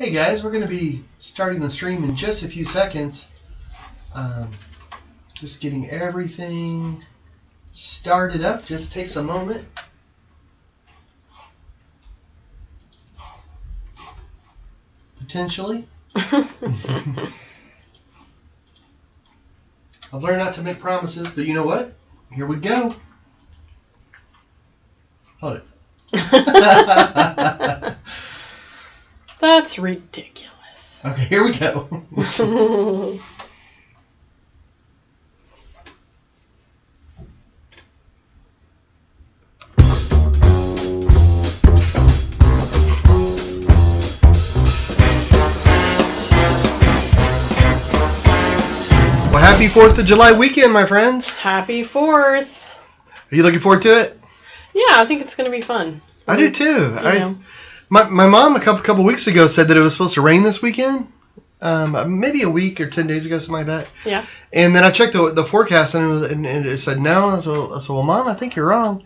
Hey guys, we're going to be starting the stream in just a few seconds. Just getting everything started up. Just takes a moment. Potentially. I've learned not to make promises, but you know what? Here we go. Hold it. That's ridiculous. Okay, here we go. Well, happy 4th of July weekend, my friends. Happy 4th. Are you looking forward to it? Yeah, I think it's going to be fun. I do too. My mom a couple weeks ago said that it was supposed to rain this weekend. Maybe a week or 10 days ago, something like that. Yeah. And then I checked the forecast and it said no. I said, well, Mom, I think you're wrong.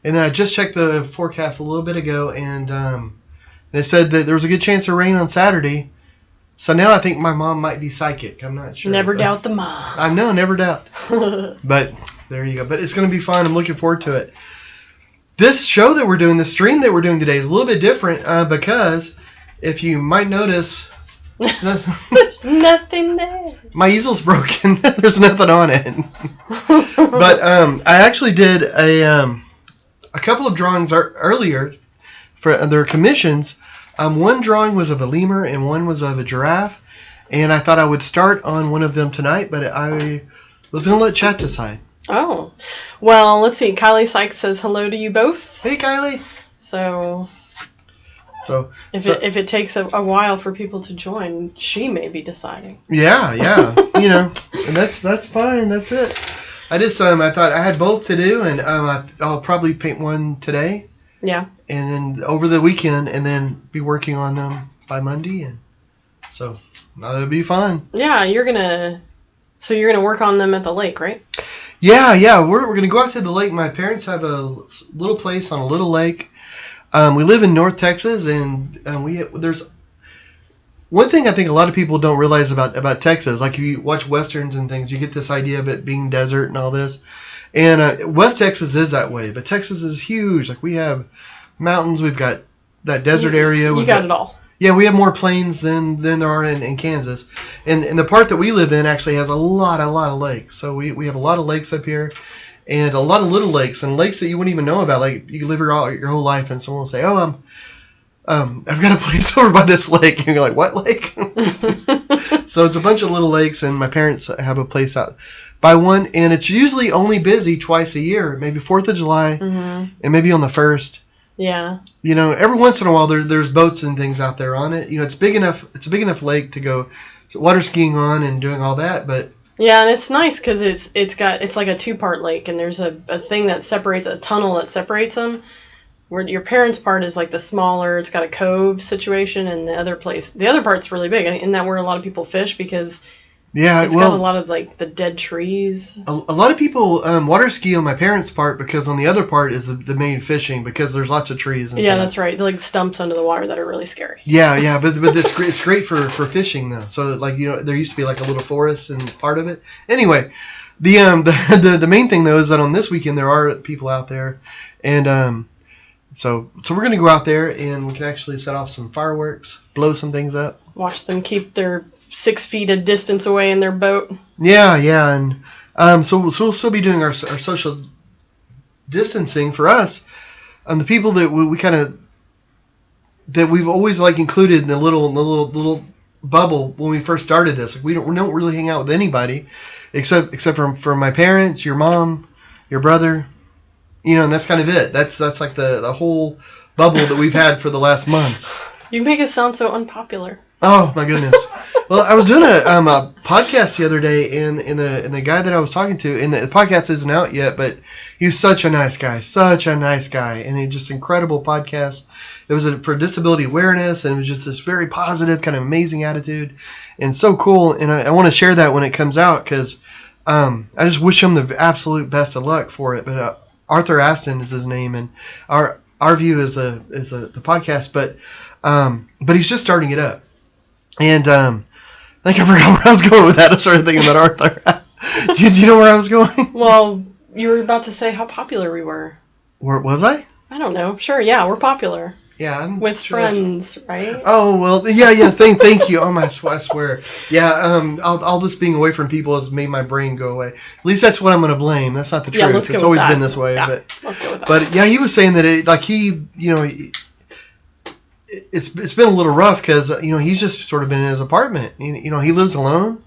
And then I just checked the forecast a little bit ago, and it said that there was a good chance of rain on Saturday. So now I think my mom might be psychic. I'm not sure. Never doubt the mom. I know, never doubt. But there you go. But it's going to be fun. I'm looking forward to it. This show that we're doing, the stream that we're doing today is a little bit different because if you might notice, there's nothing there. My easel's broken. There's nothing on it. But I actually did a couple of drawings earlier for their commissions. One drawing was of a lemur and one was of a giraffe. And I thought I would start on one of them tonight, but I was going to let chat decide. Oh. Well, let's see. Kylie Sykes says hello to you both. Hey, Kylie. So if it takes a while for people to join, she may be deciding. Yeah. And that's fine. That's it. I just I thought I had both to do, and I'll probably paint one today. Yeah. And then over the weekend, and then be working on them by Monday, and so that'll be fun. Yeah, you're gonna work on them at the lake, right? Yeah. We're gonna go out to the lake. My parents have a little place on a little lake. We live in North Texas, and there's one thing I think a lot of people don't realize about Texas. Like if you watch westerns and things, you get this idea of it being desert and all this. And West Texas is that way, but Texas is huge. Like we have mountains, we've got that desert area. You got it all. Yeah, we have more plains than there are in Kansas. And the part that we live in actually has a lot of lakes. So we have a lot of lakes up here. And a lot of little lakes, and lakes that you wouldn't even know about. Like you can live your whole life, and someone will say, "Oh, I've got a place over by this lake." And you're like, "What lake?" So it's a bunch of little lakes, and my parents have a place out by one, and it's usually only busy twice a year, maybe 4th of July, and maybe on the 1st. Yeah. Every once in a while there's boats and things out there on it. It's big enough. It's a big enough lake to go water skiing on and doing all that, but. Yeah, and it's nice because it's like a 2-part lake, and there's a thing that separates, a tunnel that separates them. Where your parents' part is like the smaller, it's got a cove situation, and the other part's really big. Isn't that where a lot of people fish? Because it's got a lot of like the dead trees. A lot of people water ski on my parents' part because on the other part is the main fishing because there's lots of trees. And yeah, that's right. They're like stumps under the water that are really scary. Yeah, but it's great for fishing though. So like there used to be like a little forest and part of it. Anyway, the main thing though is that on this weekend there are people out there, and so we're gonna go out there and we can actually set off some fireworks, blow some things up. Watch them keep their 6 feet of distance away in their boat. Yeah, and so we'll still be doing our social distancing for us. The people that we kind of that we've always like included in the little bubble when we first started this. Like we don't really hang out with anybody except for my parents, your mom, your brother, and that's kind of it. That's like the whole bubble that we've had for the last months. You make us sound so unpopular. Oh my goodness! Well, I was doing a podcast the other day, and the guy that I was talking to, and the podcast isn't out yet, but he was such a nice guy, and he just incredible podcast. It was for disability awareness, and it was just this very positive, kind of amazing attitude, and so cool. And I want to share that when it comes out because I just wish him the absolute best of luck for it. But Arthur Aston is his name, and our view is the podcast, but he's just starting it up. And I think I forgot where I was going with that. I started thinking about Arthur. Do you know where I was going? Well, you were about to say how popular we were. Where was I? I don't know. Sure, yeah, we're popular. Yeah, I'm with sure friends, right? Oh well, yeah. Thank you. Oh my, I swear. Yeah. All this being away from people has made my brain go away. At least that's what I'm gonna blame. That's not the truth. Yeah, let's go It's with always that. been this way. Yeah, but let's go with that. But yeah, he was saying that it's been a little rough because he's just sort of been in his apartment. He lives alone.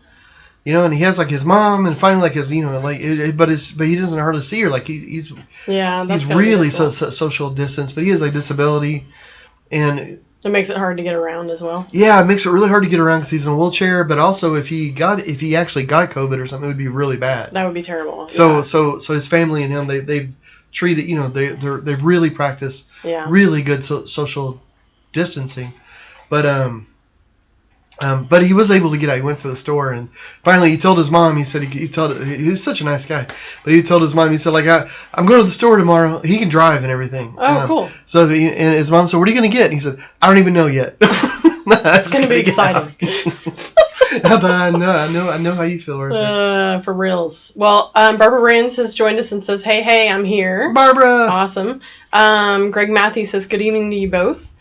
And he has like his mom and finally like his but he doesn't hardly see her. Like he's really social distance, but he has a disability, and it makes it hard to get around as well. Yeah, it makes it really hard to get around because he's in a wheelchair. But also, if he actually got COVID or something, it would be really bad. That would be terrible. So his family and him they've treated they've really practiced really good social distancing, but he was able to get out. He went to the store and finally he told his mom. He said he's such a nice guy, but he told his mom. He said I'm going to the store tomorrow. He can drive and everything. Oh, cool. So and his mom said, "What are you going to get?" And he said, "I don't even know yet." It's going to be exciting. I know how you feel. For reals. Well, Barbara Brands has joined us and says, "Hey, I'm here." Barbara. Awesome. Greg Matthews says, "Good evening to you both."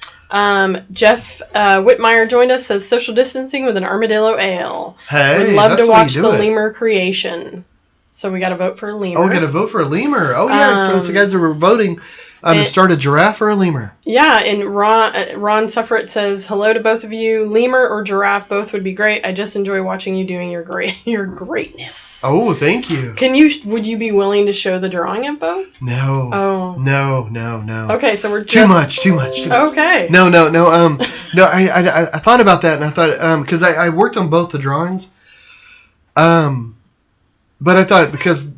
Jeff Whitmire joined us, says social distancing with an armadillo ale. Hey, would love to watch the lemur creation. So we got to vote for a lemur. Oh, we got to vote for a lemur. Oh yeah, so guys that were voting to start a giraffe or a lemur. Yeah, and Ron Suffert says hello to both of you. Lemur or giraffe, both would be great. I just enjoy watching you doing your greatness. Oh, thank you. Would you be willing to show the drawing of both? No. Oh. No. Okay, so we're just... Too much. Okay. No. I thought about that and I thought because I worked on both the drawings. But I thought because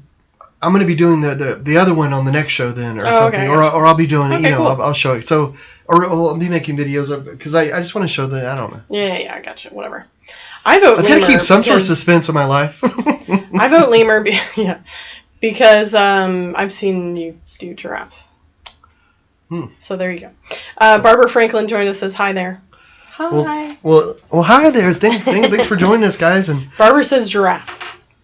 I'm going to be doing the other one on the next show then or something, okay. or I'll be doing it. Cool. I'll show it. So I'll be making videos of because I just want to show I don't know. Yeah, I gotcha. Whatever. I vote lemur. I've got to keep some sort of suspense in my life. I vote lemur. Because I've seen you do giraffes. So there you go. Barbara Franklin joined us. Says hi there. Hi. Well, hi there. Thanks for joining us, guys. And Barbara says giraffe.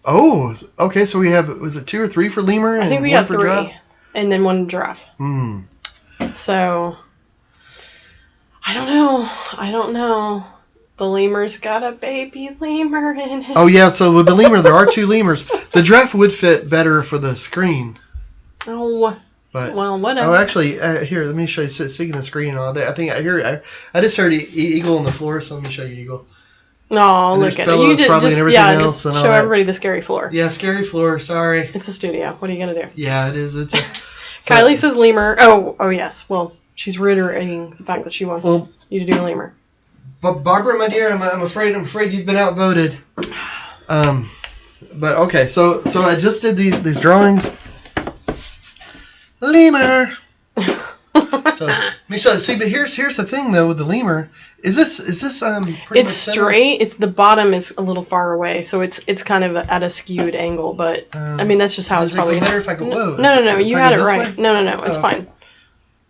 Oh, okay. So we have, was it 2 or 3 for lemur? I think we got 3, giraffe? And then 1 giraffe. So I don't know. The lemur's got a baby lemur in it. Oh yeah. So with the lemur, there are 2 lemurs. The giraffe would fit better for the screen. Oh. But, well, whatever. Oh, actually, here, let me show you. Speaking of screen and all that, I just heard eagle on the floor, so let me show you eagle. No, look at it. You just show everybody the scary floor. Yeah, scary floor. Sorry. It's a studio. What are you gonna do? Yeah, it is. Kylie says lemur. Oh yes. Well, she's reiterating the fact that she wants you to do a lemur. But Barbara, my dear, I'm afraid you've been outvoted. But okay, so I just did these drawings. Lemur. So let me show you. See, but here's the thing though with the lemur. Is this pretty it's straight. It's the bottom is a little far away, so it's kind of at a skewed angle. But I mean that's just how it's probably. Does it go better if I go low? No. You had it right. No. It's fine.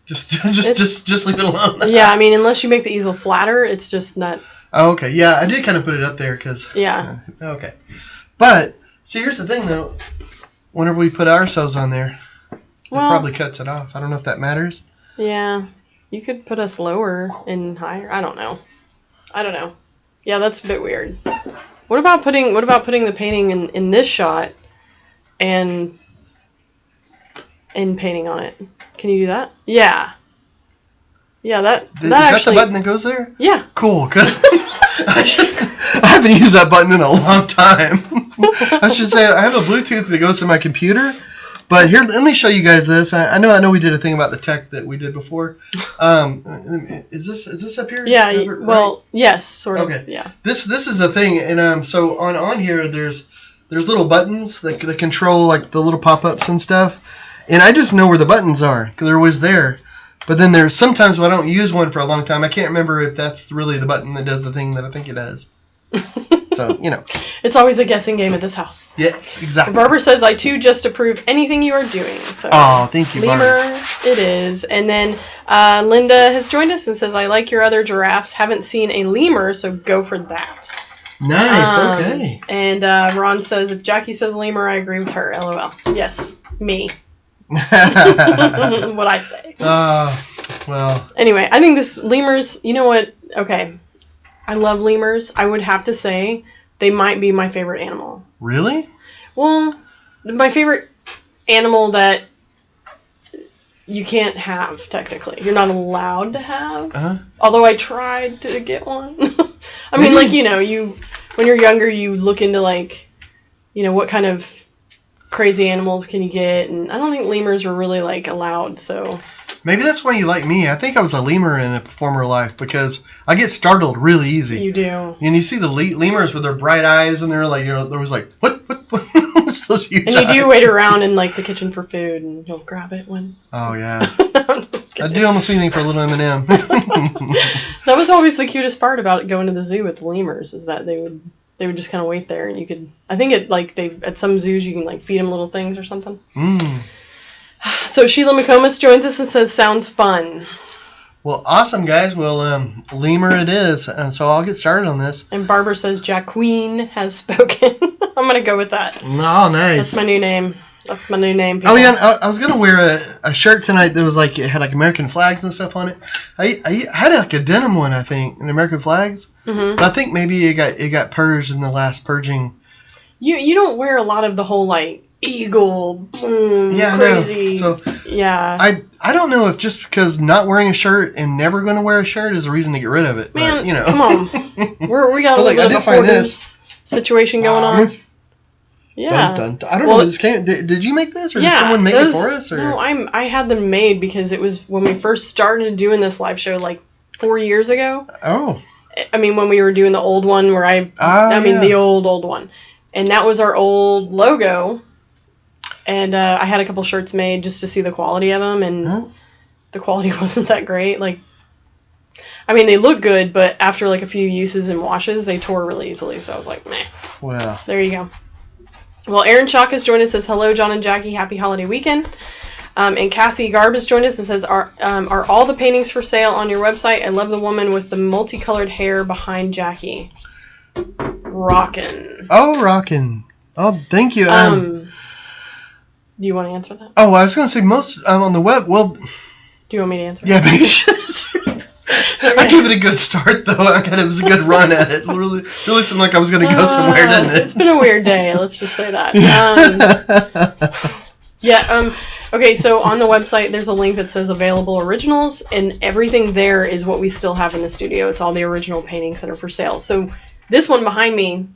Just leave it alone. Yeah, I mean unless you make the easel flatter, it's just not. Oh, okay. Yeah, I did kind of put it up there because. Yeah. Okay, but see, here's the thing though. Whenever we put ourselves on there, it probably cuts it off. I don't know if that matters. Yeah, you could put us lower and higher. I don't know. Yeah, that's a bit weird. What about putting the painting in this shot and painting on it? Can you do that? Yeah. Yeah, that is actually. That the button that goes there? Yeah. Cool. Good. I haven't used that button in a long time. I should say I have a Bluetooth that goes to my computer. But here, let me show you guys this. I know we did a thing about the tech that we did before. Is this up here? Yeah. Well, yes, sort of. Okay. Yeah. This is a thing, and so on here there's little buttons that control like the little pop-ups and stuff, and I just know where the buttons are because they're always there. But then there's sometimes when I don't use one for a long time, I can't remember if that's really the button that does the thing that I think it does. So, It's always a guessing game at this house. Yes, exactly. Barbara says, I too just approve anything you are doing. So, oh, thank you, lemur, Barbara. it is. And then Linda has joined us and says, I like your other giraffes. Haven't seen a lemur, so go for that. Nice, okay. And Ron says, if Jackie says lemur, I agree with her. LOL. Yes, me. What I say. Well. Anyway, I think this lemurs, you know what? Okay. I love lemurs. I would have to say they might be my favorite animal. Really? Well, my favorite animal that you can't have, technically. You're not allowed to have. Uh-huh. Although I tried to get one. I mean, Maybe. like, when you're younger, you look into, like, what kind of crazy animals can you get, and I don't think lemurs were really, like, allowed, so... Maybe that's why you like me. I think I was a lemur in a former life because I get startled really easy. You do. And you see the lemurs with their bright eyes, and they're like, they're always like, what? It's those huge and you do eyes. wait around in, like, the kitchen for food, and you'll grab it when... Oh, yeah. I'd do almost anything for a little M&M. That was always the cutest part about going to the zoo with the lemurs, is that they would just kind of wait there, and you could... I think at some zoos you can, like, feed them little things or something. So Sheila McComas joins us and says, sounds fun. Well, awesome, guys. Well, lemur it is. So I'll get started on this. And Barbara says, Jacqueline has spoken. I'm going to go with that. Oh, nice. That's my new name. People. Oh, yeah. I was going to wear a shirt tonight that was like, it had like American flags and stuff on it. I had like a denim one, I think, in American flags. Mm-hmm. But I think maybe it got purged in the last purging. You don't wear a lot of the whole, like, eagle, boom, crazy. So yeah. I don't know if just because not wearing a shirt and never going to wear a shirt is a reason to get rid of it. Man, but, come on. We got a little bit of a affordance situation going on. Yeah. I don't know where this came. Did you make this, or did someone make it for us? Or? No, I had them made because it was when we first started doing this live show, like 4 years ago. Oh. I mean, when we were doing the old one where the old one. And that was our old logo. And I had a couple shirts made just to see the quality of them, and the quality wasn't that great. Like, I mean, they look good, but after like a few uses and washes, they tore really easily. So I was like, meh. Well. There you go. Well, Aaron Chalk has joined us and says, hello, John and Jackie. Happy holiday weekend. And Cassie Garb has joined us and says, are all the paintings for sale on your website? I love the woman with the multicolored hair behind Jackie. Rockin'. Oh, rockin'. Oh, thank you. Do you want to answer that? Oh, I was going to say most on the web. Well, do you want me to answer? Yeah, maybe you should. I gave it a good start, though. It was a good run at it. Really seemed like I was going to go somewhere, didn't it? It's been a weird day. Let's just say that. Okay, so on the website, there's a link that says available originals, and everything there is what we still have in the studio. It's all the original paintings that are for sale. So this one behind me,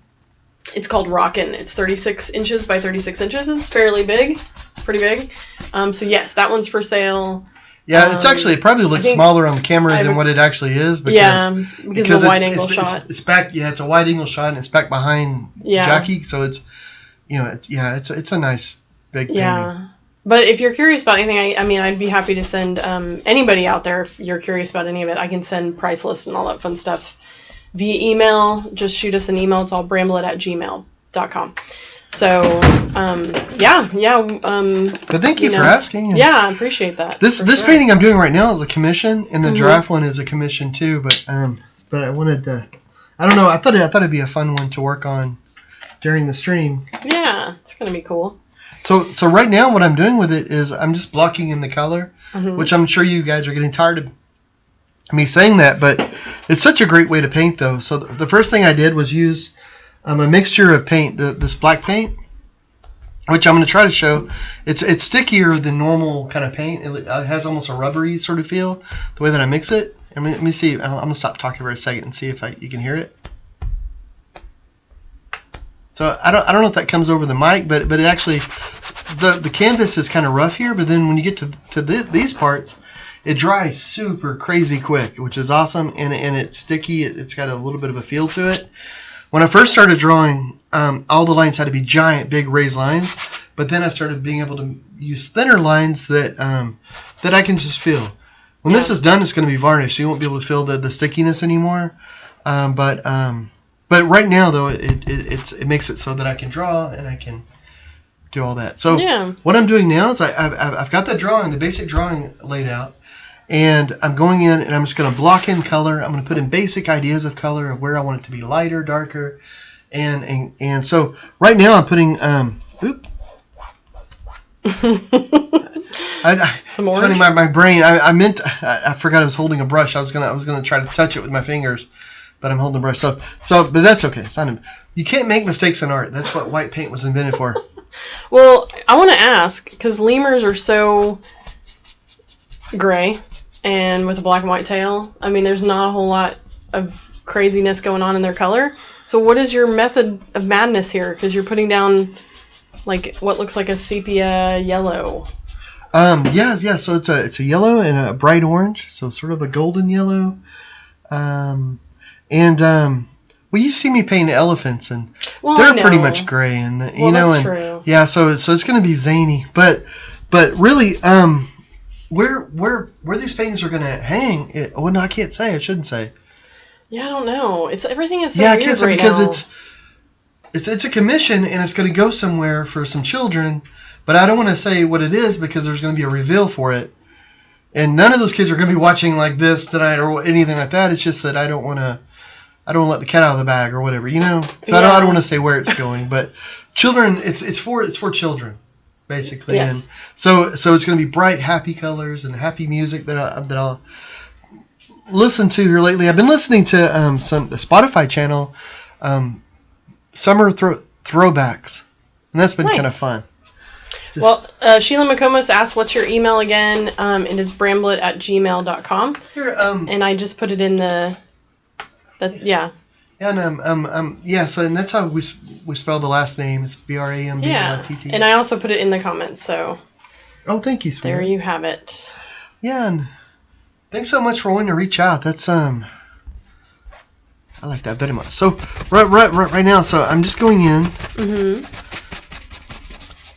it's called Rockin'. It's 36 inches by 36 inches. It's fairly big, pretty big. So yes, that one's for sale. Yeah, it's actually, it probably looks smaller on the camera than what it actually is. Because of the wide angle shot. It's back, it's a wide angle shot, and it's back behind Jackie, so it's, it's a nice big painting. Yeah. But if you're curious about anything, I mean, I'd be happy to send anybody out there, if you're curious about any of it, I can send price lists and all that fun stuff via email. Just shoot us an email. It's all bramblet@gmail.com. So, but thank you for asking. Yeah, I appreciate that. This painting I'm doing right now is a commission, and the giraffe one is a commission too. But I wanted to, I don't know. I thought it'd be a fun one to work on during the stream. Yeah, it's gonna be cool. So right now, what I'm doing with it is I'm just blocking in the color, which I'm sure you guys are getting tired of me saying that, but it's such a great way to paint, though. So the first thing I did was use a mixture of paint, this black paint, which I'm going to try to show. It's stickier than normal kind of paint. It has almost a rubbery sort of feel, the way that I mix it. Let me see. I'm going to stop talking for a second and see if you can hear it. So I don't know if that comes over the mic, but it actually, the canvas is kind of rough here, but then when you get to these parts, it dries super crazy quick, which is awesome, and it's sticky. It's got a little bit of a feel to it. When I first started drawing, all the lines had to be giant, big raised lines, but then I started being able to use thinner lines that I can just feel. When this is done, it's going to be varnished, so you won't be able to feel the stickiness anymore. But right now, though, it makes it so that I can draw and I can do all that. So what I'm doing now is I've got the basic drawing laid out, and I'm going in and I'm just going to block in color. I'm going to put in basic ideas of color of where I want it to be lighter, darker, and so right now I'm putting Some it's orange? funny, my brain. I forgot I was holding a brush. I was gonna try to touch it with my fingers, but I'm holding a brush. But that's okay. It's not. You can't make mistakes in art. That's what white paint was invented for. Well, I want to ask, because lemurs are so gray and with a black and white tail. I mean, there's not a whole lot of craziness going on in their color. So what is your method of madness here? Because you're putting down like what looks like a sepia yellow. Yeah. So it's a yellow and a bright orange. So sort of a golden yellow. Well, you've seen me paint elephants, and they're pretty much gray, and that's true. Yeah. So it's going to be zany, but really, where these paintings are going to hang? No, I can't say. I shouldn't say. Yeah, I don't know. Everything is so weird. I can't say right because now. it's a commission, and it's going to go somewhere for some children, but I don't want to say what it is because there's going to be a reveal for it, and none of those kids are going to be watching like this tonight or anything like that. It's just that I don't want to let the cat out of the bag or whatever, So I don't want to say where it's going, but children, it's for children, basically. Yes. And so it's going to be bright, happy colors and happy music that I'll listen to here lately. I've been listening to the Spotify channel, Summer Throwbacks, and that's been kind of fun. Well, Sheila McComas asked, what's your email again? It is bramblet@gmail.com. Here, and I just put it in the... yeah. And so and that's how we spell the last name. It's BRAMBLETT. Yeah, and I also put it in the comments. So. Oh, thank you, sweetheart. There you have it. Yeah, and thanks so much for wanting to reach out. That's I like that very much. So right now, so I'm just going in. Mm-hmm.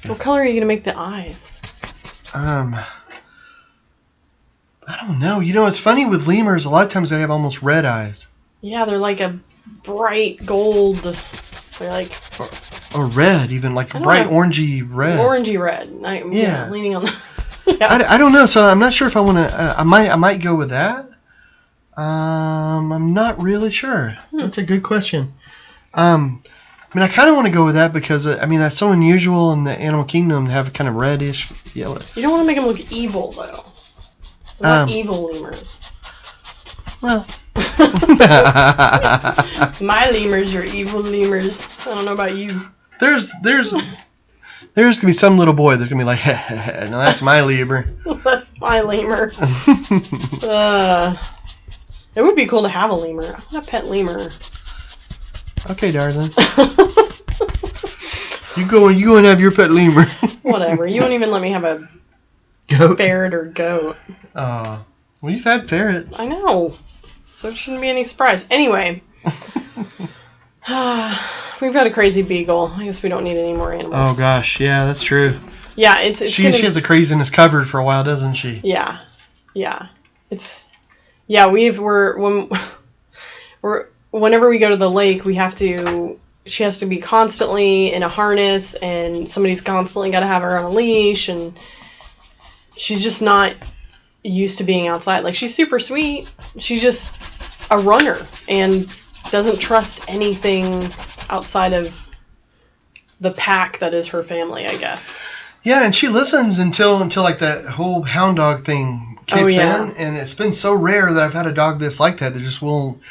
What color are you gonna make the eyes? I don't know. It's funny with lemurs. A lot of times they have almost red eyes. Yeah, they're like a bright gold. They're like... Or red, even like bright orangey red. Orangey red. Yeah. Leaning on the... yeah. I don't know, so I'm not sure if I want to... I might go with that. I'm not really sure. That's a good question. I kind of want to go with that because, that's so unusual in the animal kingdom to have a kind of reddish yellow. You don't want to make them look evil, though. They're not evil lemurs. Well... My lemurs are evil lemurs. I don't know about you. There's gonna be some little boy that's gonna be like, no, that's my lemur. That's my lemur. It would be cool to have a lemur. I want a pet lemur. Okay, darling. You go and have your pet lemur. Whatever. You won't even let me have a goat, ferret, or goat. Well, you've had ferrets. I know. So it shouldn't be any surprise. Anyway, we've got a crazy beagle. I guess we don't need any more animals. Oh gosh, yeah, that's true. Yeah, she has the craziness covered for a while, doesn't she? Yeah. Whenever we go to the lake, she has to be constantly in a harness, and somebody's constantly got to have her on a leash, and she's just not used to being outside. Like, she's super sweet. She's just a runner and doesn't trust anything outside of the pack that is her family, I guess. Yeah, and she listens until like that whole hound dog thing kicks in, and it's been so rare that I've had a dog that's like that just won't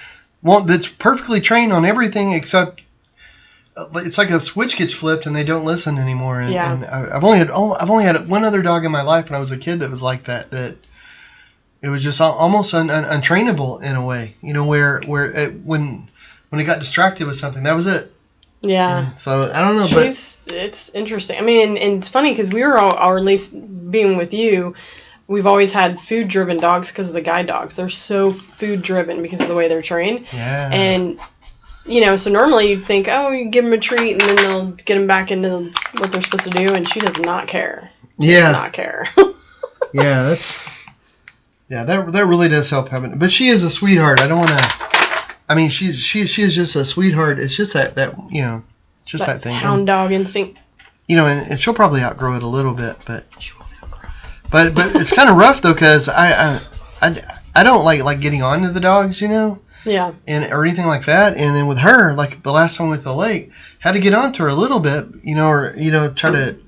that's perfectly trained on everything except it's like a switch gets flipped and they don't listen anymore. And, and I've only had one other dog in my life when I was a kid that was like that it was just almost untrainable in a way, where when it got distracted with something, that was it. Yeah. And so I don't know, it's interesting. I mean, and it's funny because we were all, or at least being with you, we've always had food-driven dogs because of the guide dogs. They're so food-driven because of the way they're trained. Yeah. And so normally you'd think, oh, you give them a treat and then they'll get them back into what they're supposed to do, and she does not care. She does not care. Yeah, that really does help having. But she is a sweetheart. I don't I mean, she is just a sweetheart. It's just that just that thing. Hound dog instinct. And she'll probably outgrow it a little bit, but it's kind of rough though, because I don't like getting onto the dogs, Yeah. or anything like that. And then with her, like the last time with the lake, had to get onto her a little bit, or try to,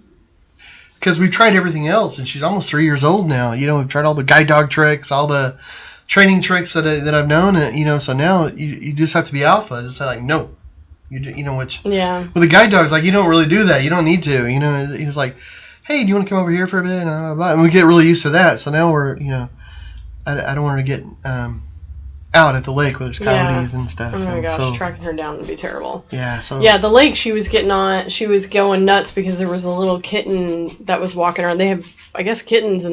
because we've tried everything else, and she's almost 3 years old now. We've tried all the guide dog tricks, all the training tricks that I've known, so now you just have to be alpha. Just say like no. Which with the guide dogs, like you don't really do that. You don't need to. He was like, hey, do you want to come over here for a bit? And we get really used to that. So now we're, I don't want her to get out at the lake where there's coyotes and stuff. Oh my gosh, tracking her down would be terrible. Yeah. So the lake she was going nuts because there was a little kitten that was walking around. They have, I guess, kittens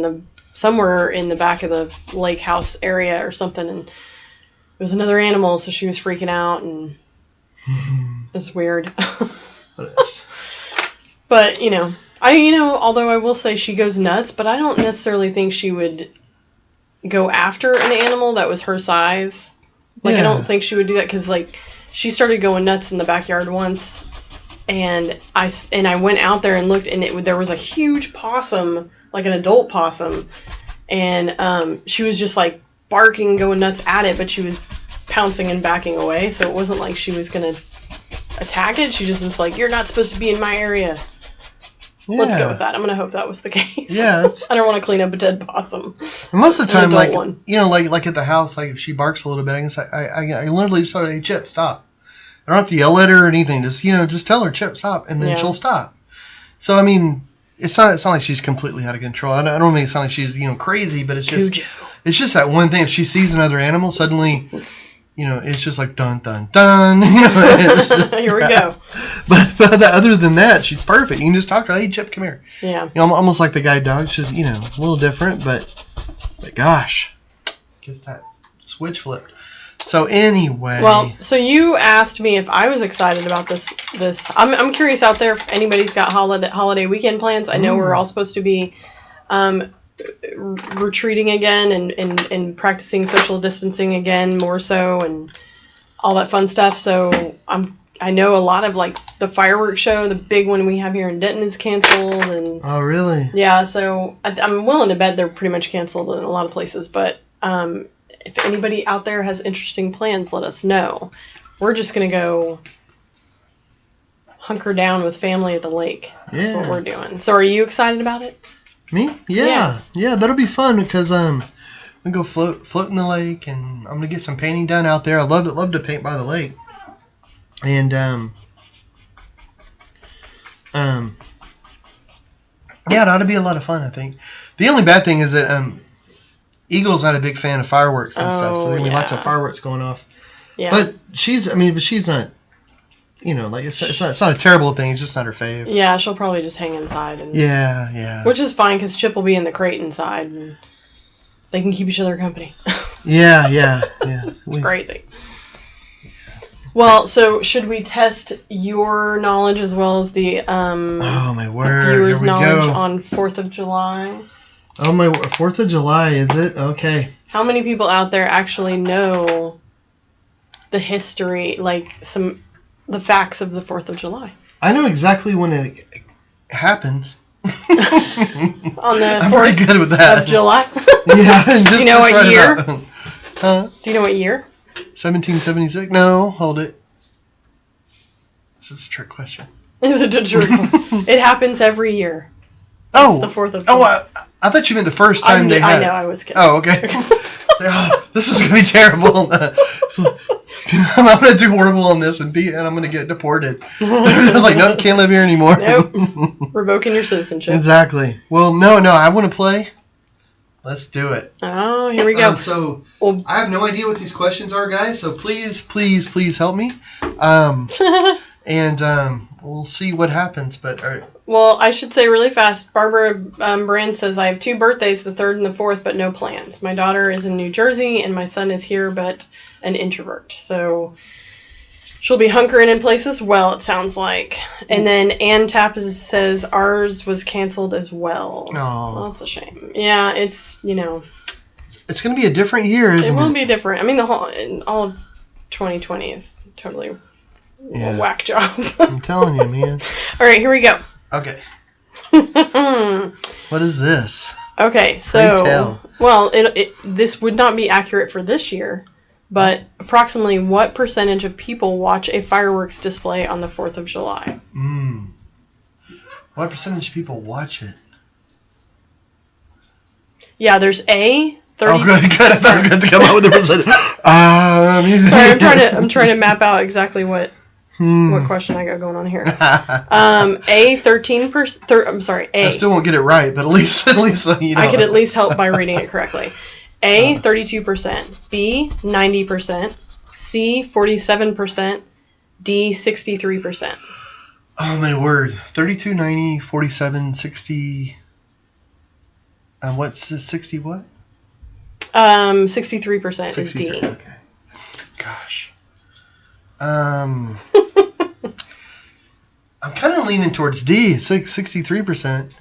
somewhere in the back of the lake house area or something, and it was another animal, so she was freaking out and. It was weird. But, although I will say she goes nuts, but I don't necessarily think she would go after an animal that was her size. I don't think she would do that because, she started going nuts in the backyard once, and I went out there and looked, and there was a huge possum, like an adult possum, and she was just, barking, going nuts at it, but she was pouncing and backing away, so it wasn't like she was going to attack it. She just was like, you're not supposed to be in my area. Yeah. Let's go with that. I'm going to hope that was the case. Yeah. I don't want to clean up a dead possum. And most of the time, like at the house, like if she barks a little bit, I literally say, hey, Chip, stop. I don't have to yell at her or anything. Just tell her, Chip, stop, and then she'll stop. So, I mean, it's not like she's completely out of control. I don't mean it sound like she's, crazy, but it's just that one thing. If she sees another animal, suddenly... it's just like dun dun dun. It's just, here we go. But other than that, she's perfect. You can just talk to her. Hey, Chip, come here. Yeah. Almost like the guide dog. She's a little different, but gosh, gets that switch flipped. So anyway. Well, so you asked me if I was excited about this. I'm curious out there if anybody's got holiday weekend plans. I know we're all supposed to be. Retreating again and practicing social distancing again more so and all that fun stuff. So I know a lot of the fireworks show, the big one we have here in Denton, is canceled. And oh really? Yeah. So I'm willing to bet they're pretty much canceled in a lot of places. But if anybody out there has interesting plans, let us know. We're just gonna go hunker down with family at the lake. That's what we're doing. So are you excited about it? Me? Yeah, that'll be fun because I'm gonna go float in the lake, and I'm gonna get some painting done out there. I love to paint by the lake, and it ought to be a lot of fun. I think the only bad thing is that Eagle's not a big fan of fireworks and stuff, so there's gonna be lots of fireworks going off. Yeah, but she's not. It's not a terrible thing. It's just not her fave. Yeah, she'll probably just hang inside. Yeah. Which is fine because Chip will be in the crate inside, and they can keep each other company. Yeah. It's crazy. Well, so should we test your knowledge as well as the oh my word, viewers' knowledge on 4th of July? Oh my, 4th of July, is it? Okay. How many people out there actually know the history, the facts of the 4th of July? I know exactly when it happens. I'm pretty good with that. Of July? Yeah. Do you know what year? Huh? Do you know what year? 1776? No, hold it. This is a trick question. Is it a trick question? It happens every year. It's the 4th of July. Oh, I thought you meant the first time they had I know, I was kidding. Oh, okay. This is going to be terrible. I'm going to do horrible on this, and I'm going to get deported. Nope, can't live here anymore. Nope. Revoking your citizenship. Exactly. Well, no, I want to play. Let's do it. Oh, here we go. I have no idea what these questions are, guys, so please help me. And we'll see what happens. But well, I should say really fast, Barbara Brand says, I have 2 birthdays, the 3rd and the 4th, but no plans. My daughter is in New Jersey, and my son is here, but an introvert. So she'll be hunkering in place as well, it sounds like. And then Ann Tapp says ours was canceled as well. Oh. Well, that's a shame. Yeah, it's, It's going to be a different year, isn't it? It will be different. I mean, 2020 is totally Yeah. a whack job. I'm telling you, man. All right, here we go. Okay. What is this? Okay, Pray so tell. well, this would not be accurate for this year, but approximately what percentage of people watch a fireworks display on the 4th of July? What percentage of people watch it? Yeah, there's A. 30, oh, good. I thought I was going to come up with a percentage. Sorry, I'm trying to map out exactly what question I got going on here. A 13%. I'm sorry, A. I still won't get it right, but at least you know. I could at least help by reading it correctly. A 32%, B 90%, C 47%, D 63%. Oh my word! 32, 90, 47, 60. What's the 60? What? 63% is D. Okay. Gosh. I'm kind of leaning towards D. 63%.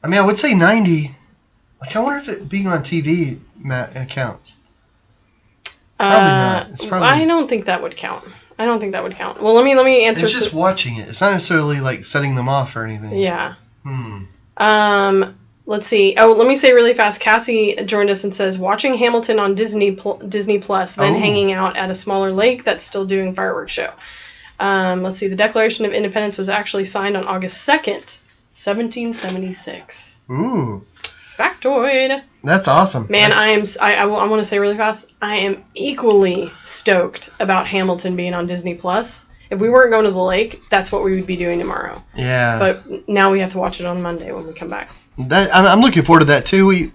I mean, I would say 90. Like, I wonder if it being on TV counts. Probably not. It's probably. I don't think that would count. Well, let me answer. It's just watching it. It's not necessarily like setting them off or anything. Yeah. Let's see. Oh, let me say really fast. Cassie joined us and says, watching Hamilton on Disney Plus, then hanging out at a smaller lake that's still doing fireworks show. Let's see. The Declaration of Independence was actually signed on August 2nd, 1776. Ooh. Factoid. That's awesome. Man, I want to say really fast, I am equally stoked about Hamilton being on Disney Plus. If we weren't going to the lake, that's what we would be doing tomorrow. Yeah. But now we have to watch it on Monday when we come back. I'm looking forward to that too. We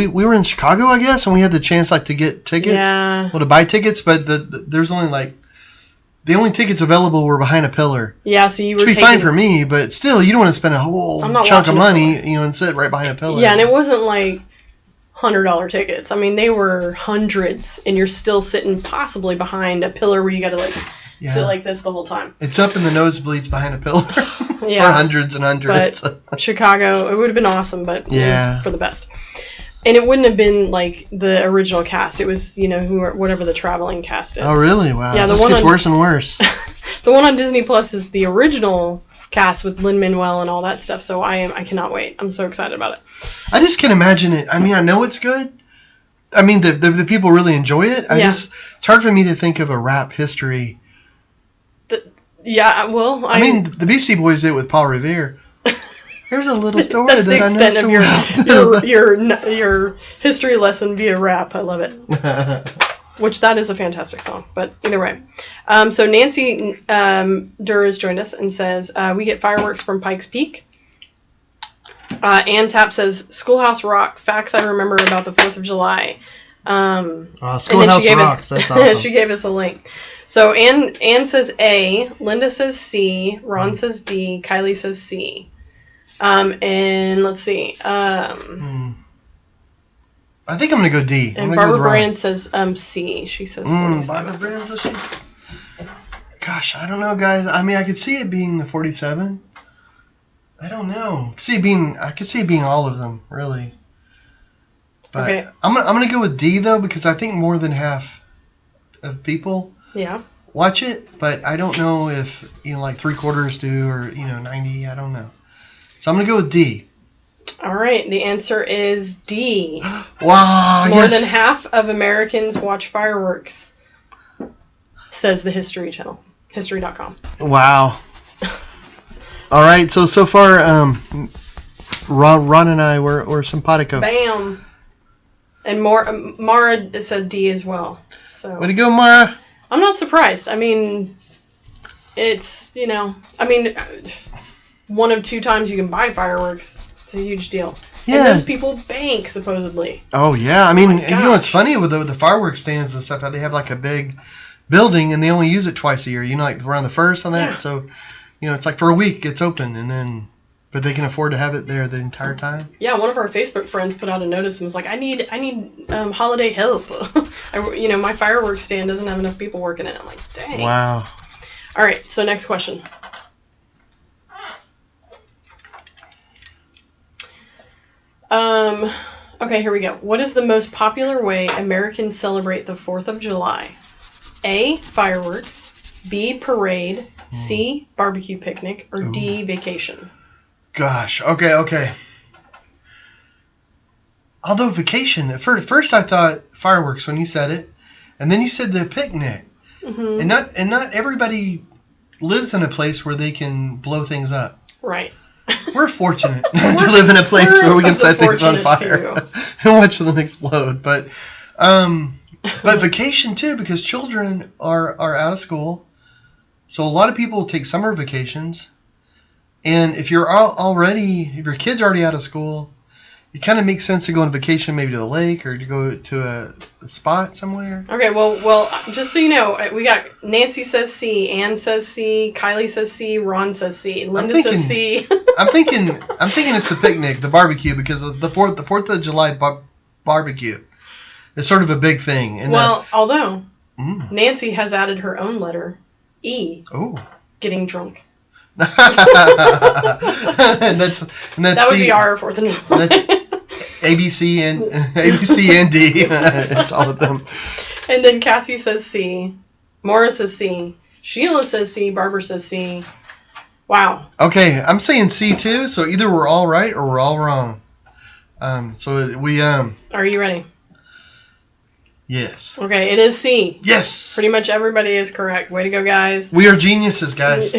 were in Chicago, I guess, and we had the chance to get tickets. Yeah. Well, to buy tickets, but there's only the only tickets available were behind a pillar. Yeah, so you were. Which would be fine for me, but still, you don't want to spend a whole chunk of money, and sit right behind a pillar. Yeah, and it wasn't like $100 tickets. I mean, they were hundreds, and you're still sitting possibly behind a pillar where you got to sit like this the whole time. It's up in the nosebleeds behind a pillar for hundreds and hundreds. But Chicago, it would have been awesome, but it was for the best. And it wouldn't have been like the original cast. It was, whatever the traveling cast is. Oh, really? Wow. Yeah, this gets worse and worse. The one on Disney Plus is the original cast with Lin-Manuel and all that stuff. So I cannot wait. I'm so excited about it. I just can't imagine it. I mean, I know it's good. I mean, the people really enjoy it. It's hard for me to think of a rap history. I mean, the Beastie Boys did it with Paul Revere. There's a little story That's that I know so well. your history lesson via rap. I love it. Which that is a fantastic song. But either way. So Nancy Durr has joined us and says, we get fireworks from Pikes Peak. Ann Tapp says, Schoolhouse Rock, facts I remember about the 4th of July. Schoolhouse Rocks, that's awesome. She gave us a link. So Ann says A, Linda says C, Ron says D, Kylie says C. And let's see. I think I'm going to go D. And Barbara Brand says C. She says 47. Barbara Brand says she's... Gosh, I don't know, guys. I mean, I could see it being the 47. I don't know. I could see it being all of them, really. But okay. I'm gonna go with D, though, because I think more than half of people watch it. But I don't know if, 3/4 do or, 90. I don't know. So I'm going to go with D. All right. The answer is D. Wow. More than half of Americans watch fireworks, says the History Channel, History.com. Wow. All right. So far, Ron and I were simpatico. Bam. And Mara said D as well. So. Way to go, Mara. I'm not surprised. I mean, it's, one of 2 times you can buy fireworks. It's a huge deal. Yeah. And those people bank, supposedly. Oh, yeah. I mean, it's funny with the fireworks stands and stuff, how they have a big building and they only use it twice a year. Around the 1st on that. Yeah. So, it's for a week it's open and then, but they can afford to have it there the entire time. Yeah, one of our Facebook friends put out a notice and was like, I need holiday help. My fireworks stand doesn't have enough people working in it. I'm like, dang. Wow. All right, so next question. Okay, here we go. What is the most popular way Americans celebrate the 4th of July? A, fireworks, B, parade, C, barbecue picnic, or D, vacation? Gosh. Okay. Although vacation, at first I thought fireworks when you said it, and then you said the picnic. Mm-hmm. And not everybody lives in a place where they can blow things up. Right. We're fortunate to live in a place where we can set things on fire and watch them explode. But vacation too, because children are out of school, so a lot of people take summer vacations. And if your kid's already out of school, it kind of makes sense to go on vacation, maybe to the lake or to go to a spot somewhere. Okay, well, just so you know, we got Nancy says C, Ann says C, Kylie says C, Ron says C, and Linda says C. I'm thinking it's the picnic, the barbecue, because the 4th of July barbecue is sort of a big thing. And although Nancy has added her own letter, E. Oh. Getting drunk. and that's that would be our 4th of July. That's ABC and D. It's all of them. And then Cassie says C. Maura says C. Sheila says C. Barbara says C. Wow. Okay, I'm saying C too. So either we're all right or we're all wrong. So we Are you ready? Yes. Okay, it is C. Yes. Pretty much everybody is correct. Way to go, guys. We are geniuses, guys.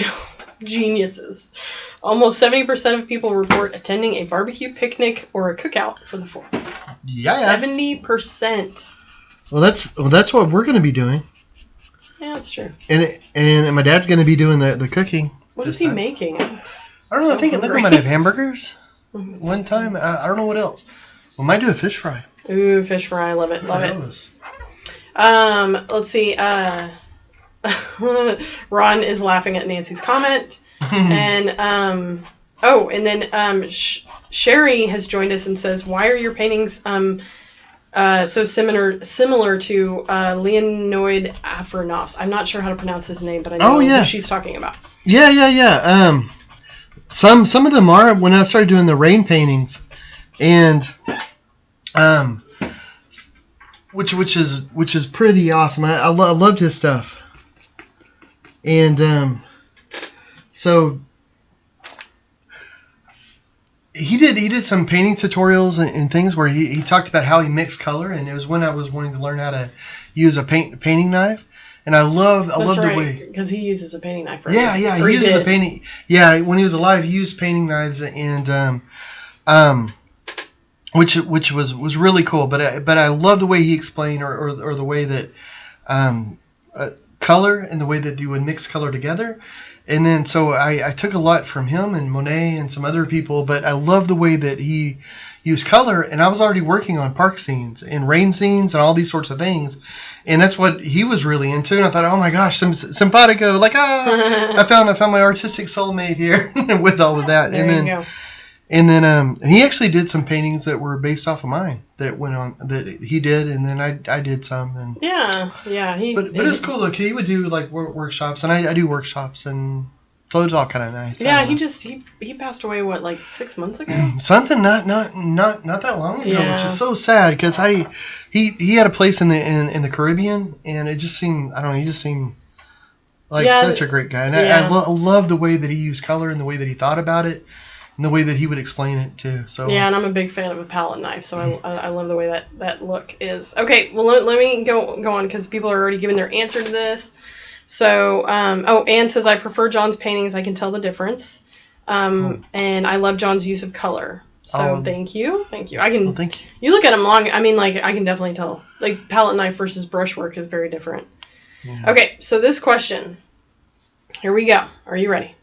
Geniuses. Almost 70% of people report attending a barbecue, picnic, or a cookout for the 4th. Yeah. 70%. Well, that's what we're going to be doing. Yeah, that's true. And my dad's going to be doing the cooking. What is he making? I don't know. I think we might have hamburgers one time. I don't know what else. We might do a fish fry. Ooh, fish fry. Love it. Love it. Let's see. Ron is laughing at Nancy's comment. And Sherry has joined us and says, "Why are your paintings so similar to Leonid Afronov's?" I'm not sure how to pronounce his name, but I know who she's talking about. Yeah. Some of them are when I started doing the rain paintings, and which is pretty awesome. I loved his stuff, and so he did some painting tutorials and things where he talked about how he mixed color, and it was when I was wanting to learn how to use a painting knife. And I love the way, because he uses a painting knife. Right? Yeah, he uses the painting. Yeah, when he was alive, he used painting knives, and which was really cool. But I love the way he explained, or the way that color and the way that you would mix color together. And then so I took a lot from him and Monet and some other people, but I love the way that he used color. And I was already working on park scenes and rain scenes and all these sorts of things, and that's what he was really into. And I thought, oh my gosh, simpatico, like I found my artistic soulmate here with all of that. There you go. And then he actually did some paintings that were based off of mine that went on that he did, and then I did some. And yeah. But it's cool. Look, he would do like workshops, and I do workshops, and so it's all kind of nice. Yeah, he passed away like 6 months ago. Something not that long ago, which is so sad because he had a place in the Caribbean, and it just seemed he just seemed like such a great guy, and I love the way that he used color and the way that he thought about it. And the way that he would explain it too. So yeah, and I'm a big fan of a palette knife, so I love the way that look is. Okay, well let me go on because people are already giving their answer to this. So Anne says I prefer John's paintings. I can tell the difference, and I love John's use of color. So thank you. Thank you. You look at them long. I mean, like I can definitely tell. Like palette knife versus brushwork is very different. Yeah. Okay, so this question. Here we go. Are you ready?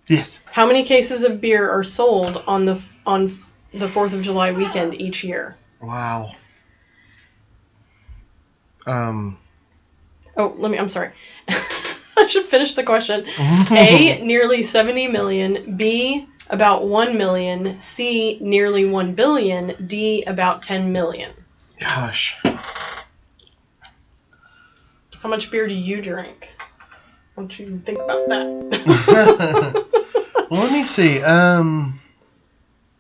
Yes. How many cases of beer are sold on the 4th of July weekend each year? Wow. I'm sorry. I should finish the question. A, nearly 70 million. B, about 1 million. C, nearly 1 billion. D, about 10 million. Gosh. How much beer do you drink? Why don't you think about that? Well, let me see. 30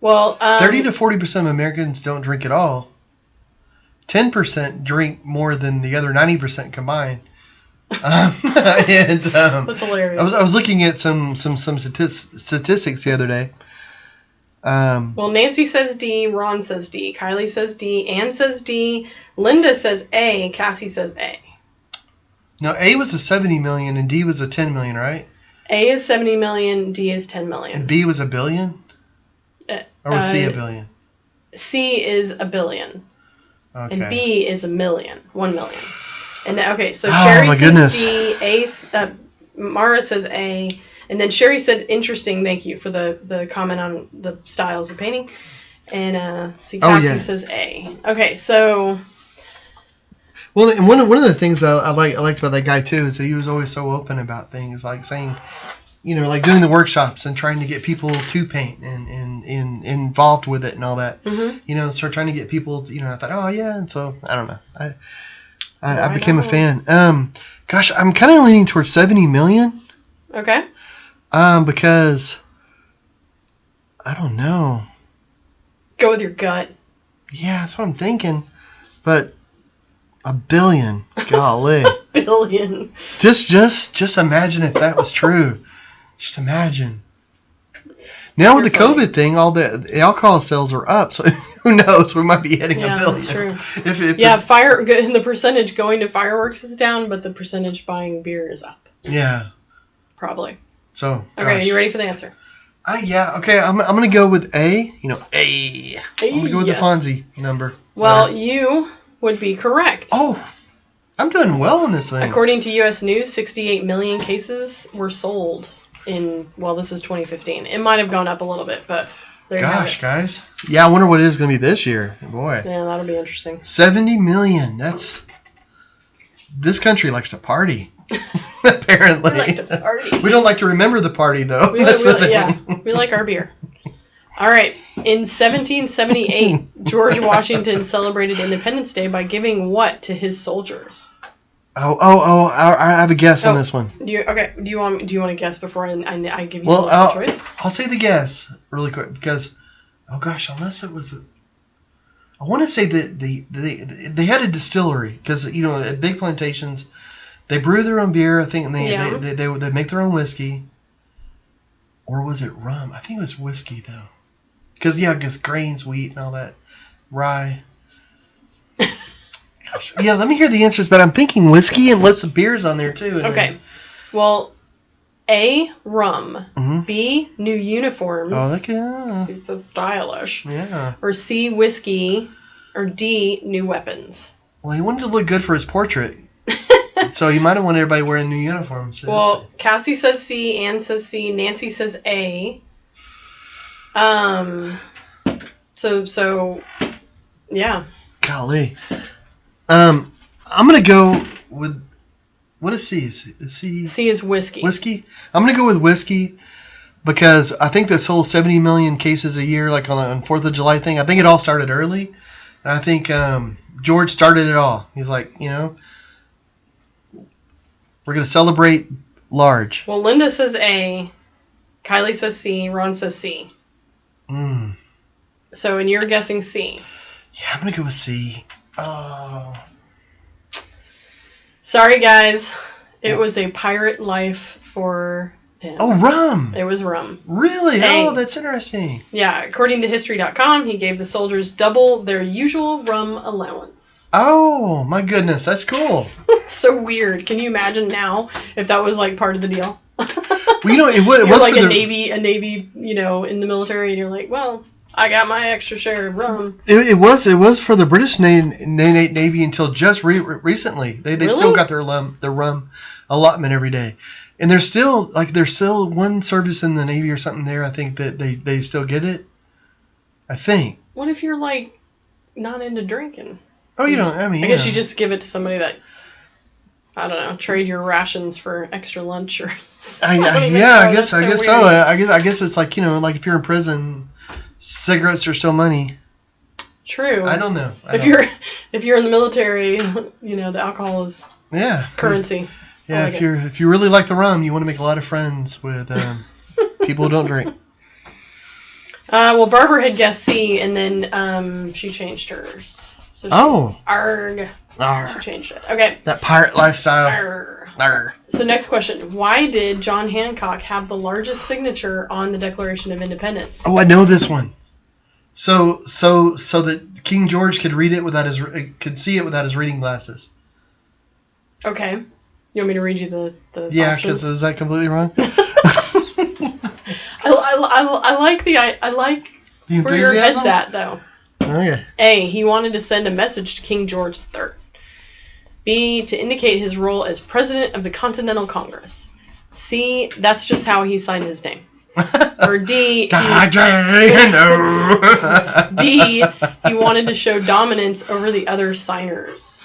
to 40% of Americans don't drink at all. 10% drink more than the other 90% combined. That's hilarious. I was looking at some statistics the other day. Well, Nancy says D, Ron says D, Kylie says D, Ann says D, Linda says A, Cassie says A. No, A was a 70 million and D was a 10 million, right? A is 70 million, D is 10 million. And B was a billion? Or was C a billion? C is a billion. Okay. And B is a million. 1 million. And okay, so Oh, Sherry my says goodness. D, Mara says A, and then Sherry said, interesting, thank you for the comment on the styles of painting. And Cassie says A. Okay, so... Well, and one of the things I liked about that guy, too, is that he was always so open about things, like saying, like doing the workshops and trying to get people to paint and involved with it and all that. Mm-hmm. Start trying to get people, I thought, oh, yeah, and so, I don't know. I became a fan. Gosh, I'm kind of leaning towards 70 million. Okay. Because, I don't know. Go with your gut. Yeah, that's what I'm thinking. But... $1 billion, golly! $1 billion. Just imagine if that was true. Just imagine. Now with the COVID thing, all the alcohol sales are up, so who knows? We might be hitting $1 billion. That's true. The percentage going to fireworks is down, but the percentage buying beer is up. Yeah. Probably. So. Okay, are you ready for the answer? Yeah. Okay, I'm gonna go with A. A. I'm gonna go with the Fonzie number. Well, you would be correct. Oh, I'm doing well in this thing. According to U.S. News, 68 million cases were sold this is 2015. It might have gone up a little bit, but there you have it. Gosh, guys. Yeah, I wonder what it is going to be this year. Boy. Yeah, that'll be interesting. 70 million. This country likes to party. Apparently. We like to party. We don't like to remember the party, though. That's the thing. Yeah, we like our beer. All right. In 1778, George Washington celebrated Independence Day by giving what to his soldiers? I have a guess on this one. Do you want to guess before I give you the choice? I'll say the guess really quick because, oh gosh, unless it was, I want to say that they had a distillery because at big plantations, they brew their own beer. I think and they make their own whiskey. Or was it rum? I think it was whiskey though. Because grains, wheat, and all that, rye. Gosh. Yeah, let me hear the answers, but I'm thinking whiskey and lots of beers on there too. Okay. Well, A, rum. Mm-hmm. B, new uniforms. Oh, okay. It's so stylish. Yeah. Or C, whiskey. Or D, new weapons. Well, he wanted to look good for his portrait. So he might have wanted everybody wearing new uniforms. Well, Cassie says C, Ann says C, Nancy says A. So, yeah. Golly. I'm gonna go with what is C? Is C? C is whiskey. Whiskey. I'm gonna go with whiskey because I think this whole 70 million cases a year, like on 4th of July thing, I think it all started early, and I think George started it all. He's like, we're gonna celebrate large. Well, Linda says A, Kylie says C, Ron says C. So, and you're guessing C. Yeah, I'm going to go with C. Oh. Sorry, guys. It was a pirate life for him. Oh, rum. It was rum. Really? A. Oh, that's interesting. Yeah, according to History.com, he gave the soldiers double their usual rum allowance. Oh, my goodness. That's cool. So weird. Can you imagine now if that was like part of the deal? Well, it was like a navy, in the military, and you're like, well, I got my extra share of rum. It was for the British Navy until just recently. They really? Still got their rum allotment every day, and there's still one service in the Navy or something there. I think that they still get it. I think. What if you're like not into drinking? Oh, I guess you just give it to somebody that, I don't know, trade your rations for extra lunch or something. I guess so. I guess it's like, like if you're in prison, cigarettes are still money. True. I don't know. If you're in the military, the alcohol is currency. Yeah, if you really like the rum, you want to make a lot of friends with people who don't drink. Well, Barbara had guessed C, and then she changed hers. So arg. She changed it. Okay. That pirate lifestyle. Arr. So next question. Why did John Hancock have the largest signature on the Declaration of Independence? Oh, I know this one. So that King George could read it could see it without his reading glasses. Okay. You want me to read you the Yeah, options? because is that completely wrong? I like The where your head's enthusiasm? at, though. Okay. A. He wanted to send a message to King George III. B. To indicate his role as President of the Continental Congress. C. That's just how he signed his name. Or D. D. He wanted to show dominance over the other signers.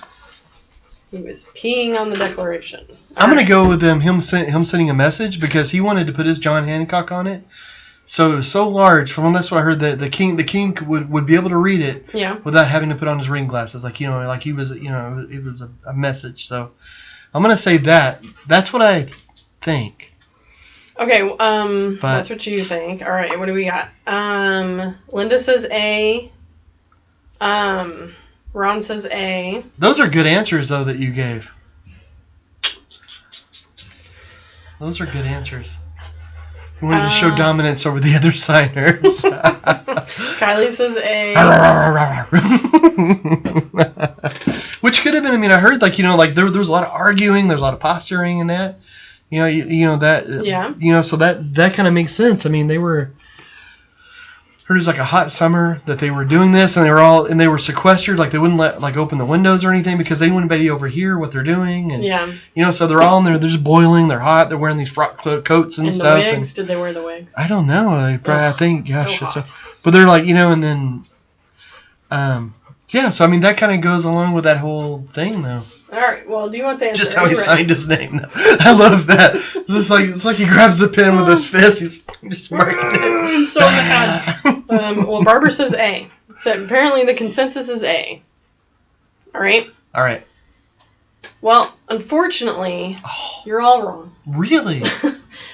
He was peeing on the Declaration. I'm going to go with him sending a message because he wanted to put his John Hancock on it. So it was so large. From that's what I heard, that the king would be able to read it without having to put on his reading glasses. Like he was, it was a message. So I'm going to say that. That's what I think. Okay, that's what you think. All right, what do we got? Linda says A. Ron says A. Those are good answers, though, that you gave. Those are good answers. You wanted to show dominance over the other signers. Kylie says A. Which could have been. I mean, I heard there was a lot of arguing. There's a lot of posturing in that. That. Yeah. So that kind of makes sense. I mean, they were. Heard it was like a hot summer that they were doing this, and they were sequestered, like they wouldn't let open the windows or anything because they didn't want anybody to overhear what they're doing, and so they're all in there, they're just boiling, they're hot, they're wearing these frock coats and stuff. The wigs? Did they wear the wigs? I don't know. I think, gosh, so but they're like, and then, so I mean that kind of goes along with that whole thing, though. All right. Well, do you want the answer? Just how he signed his name. I love that. It's like he grabs the pen with his fist. He's just marking it. I'm so mad. Well, Barbara says A. So apparently the consensus is A. All right. All right. Well, unfortunately, you're all wrong. Really?